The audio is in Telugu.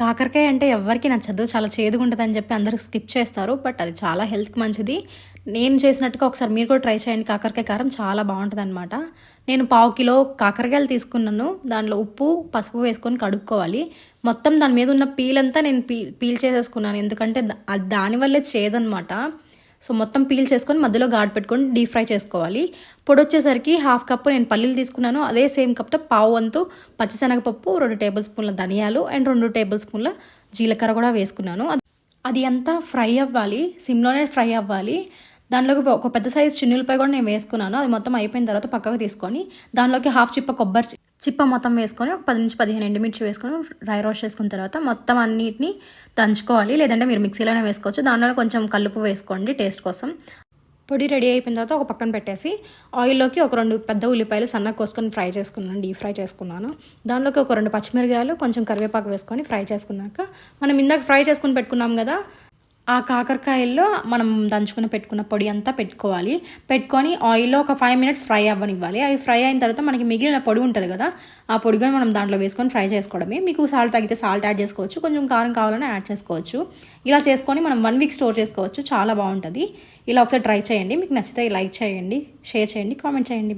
కాకరకాయ అంటే ఎవ్వరికీ నచ్చదు. చాలా చేదుగుంటదని చెప్పి అందరూ స్కిప్ చేస్తారు. బట్ అది చాలా హెల్త్‌కి మంచిది. నేను చేసినట్టుగా ఒకసారి మీరు కూడా ట్రై చేయండి. కాకరకాయ కారం చాలా బావుంటదనమాట. నేను పావు కిలో కాకరకాయలు తీసుకున్నాను. దాంట్లో ఉప్పు, పసుపు వేసుకొని కడుక్కోవాలి. మొత్తం దాని మీద ఉన్న పీలంతా నేను పీల్ చేసేసుకున్నాను. ఎందుకంటే దానివల్లే చేదనమాట. సో మొత్తం పీల్ చేసుకొని మధ్యలో ఘాటు పెట్టుకొని డీప్ ఫ్రై చేసుకోవాలి. పొడి వచ్చేసరికి హాఫ్ కప్పు నేను పల్లీలు తీసుకున్నాను. అదే సేమ్ కప్తో పావు వంతు పచ్చిశనగపప్పు, 2 టేబుల్ స్పూన్ల ధనియాలు అండ్ 2 టేబుల్ స్పూన్ల జీలకర్ర కూడా వేసుకున్నాను. అది అంతా ఫ్రై అవ్వాలి, సిమ్లోనే ఫ్రై అవ్వాలి. దాంట్లోకి ఒక పెద్ద సైజు చిన్నులపై కూడా నేను వేసుకున్నాను. అది మొత్తం అయిపోయిన తర్వాత పక్కకు తీసుకొని దాంట్లోకి హాఫ్ చిప్ప కొబ్బరి చిప్ప మొత్తం వేసుకొని ఒక 10 నుంచి 15 ఎండుమిర్చి వేసుకొని డ్రై రోస్ట్ చేసుకున్న తర్వాత మొత్తం అన్నిటిని దంచుకోవాలి. లేదంటే మీరు మిక్సీలోనే వేసుకోవచ్చు. దాంట్లో కొంచెం కల్లుపు వేసుకోండి టేస్ట్ కోసం. పొడి రెడీ అయిపోయిన తర్వాత ఒక పక్కన పెట్టేసి ఆయిల్లోకి ఒక 2 పెద్ద ఉల్లిపాయలు సన్నగా కోసుకొని ఫ్రై చేసుకున్నాను, డీప్ ఫ్రై చేసుకున్నాను. దాంట్లోకి ఒక 2 పచ్చిమిరపకాయలు, కొంచెం కరివేపాకు వేసుకొని ఫ్రై చేసుకున్నాక మనం ఇందాక ఫ్రై చేసుకుని పెట్టుకున్నాం కదా, ఆ కాకరకాయల్లో మనం దంచుకుని పెట్టుకున్న పొడి అంతా పెట్టుకొని ఆయిల్లో ఒక 5 మినిట్స్ ఫ్రై అవ్వనివ్వాలి. అవి ఫ్రై అయిన తర్వాత మనకి మిగిలిన పొడి ఉంటుంది కదా, ఆ పొడిగా మనం దాంట్లో వేసుకొని ఫ్రై చేసుకోవడమే. మీకు సాల్ట్ తగ్గితే సాల్ట్ యాడ్ చేసుకోవచ్చు, కొంచెం కారం కావాలని యాడ్ చేసుకోవచ్చు. ఇలా చేసుకొని మనం 1 వీక్ స్టోర్ చేసుకోవచ్చు. చాలా బాగుంటుంది. ఇలా ఒకసారి ట్రై చేయండి. మీకు నచ్చితే లైక్ చేయండి, షేర్ చేయండి, కామెంట్ చేయండి.